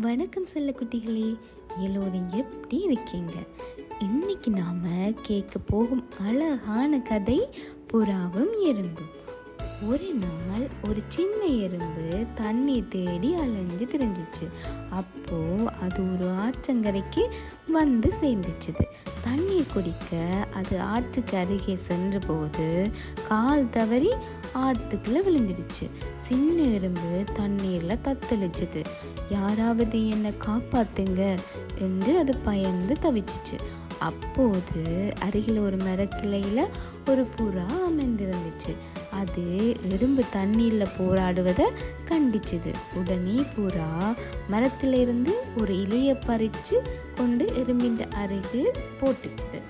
வணக்கம் செல்லக்குட்டிகளே, எல்லோரும் எப்படி இருக்கீங்க? இன்னைக்கு நாம கேட்க போகும் அழகான கதை புறாவும் எறும்பும். ஒரு நாள் ஒரு சின்ன எறும்பு தண்ணீர் தேடி அலைஞ்சு திரிஞ்சிச்சு. அப்போ அது ஒரு ஆற்றங்கரைக்கு வந்து சேர்ந்துச்சுது. தண்ணீர் குடிக்க அது ஆற்றுக்கு அருகே சென்ற போது கால் தவறி ஆற்றுக்குள்ள விழுந்துடுச்சு. சின்ன எறும்பு தண்ணீர்ல தத்தளிச்சுது. யாராவது என்னை காப்பாத்துங்க என்று அது பயந்து தவிச்சிச்சு. அப்போது அருகில் ஒரு மரக்கிளையில ஒரு புறா அமைந்திருந்துச்சு. அது எறும்பு தண்ணீர்ல போராடுவதை கண்டிச்சுது. உடனே புறா மரத்திலிருந்து ஒரு இலையை பறிச்சு கொண்டு எறும்பின் அருகு போட்டுச்சுது.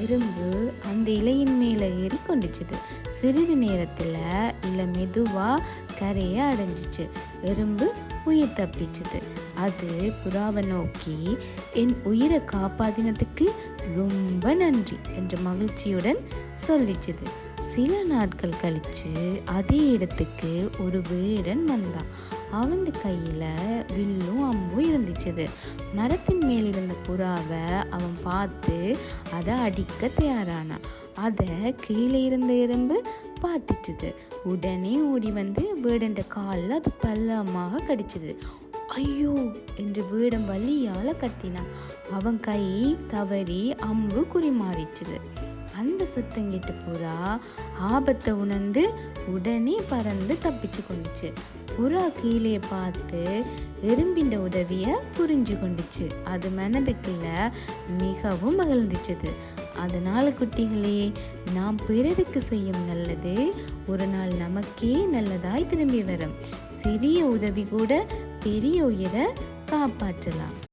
எறும்பு அந்த இலையின் மேலே ஏறி கொண்டுச்சுது. சிறிது நேரத்துல இலை மெதுவா கரையை அடைஞ்சிச்சு. எறும்பு உயிர் தப்பிச்சுது. அது புறாவை நோக்கி, என் உயிரை காப்பாத்தினதுக்கு ரொம்ப நன்றி என்று மகிழ்ச்சியுடன் சொல்லிச்சுது. சில நாட்கள் கழிச்சு அதே இடத்துக்கு ஒரு வேடன் வந்தான். அவன் கையில வில்லும் அம்பும் இருந்துச்சுது. மரத்தின் மேல் இருந்த புறாவை அவன் பார்த்து அதை அடிக்க தயாரானான். அதை கீழே இருந்த எறும்பு பார்த்துச்சுது. உடனே ஓடி வந்து வேடண்ட காலில் அது பள்ளமாக கடிச்சுது. ஐயோ என்று வேடம் வலியால கத்தினான். அவன் கை தவறி அம்பு குறிமாறிச்சுது. அந்த சத்தம் கேட்ட புறா ஆபத்தை உணர்ந்து உடனே பறந்து தப்பிச்சு கொண்டுச்சு. புறா கீழே பார்த்து எறும்பின் உதவிய புரிஞ்சு கொண்டுச்சு. அது மனதுக்குள்ள மிகவும் மகிழ்ந்துச்சுது. அதனால குட்டிகளே, நாம் பிறருக்கு செய்யும் நல்லது ஒரு நாள் நமக்கே நல்லதாய் திரும்பி வரும். சிறிய உதவி கூட பெரிய உயிரை காப்பாற்றலாம்.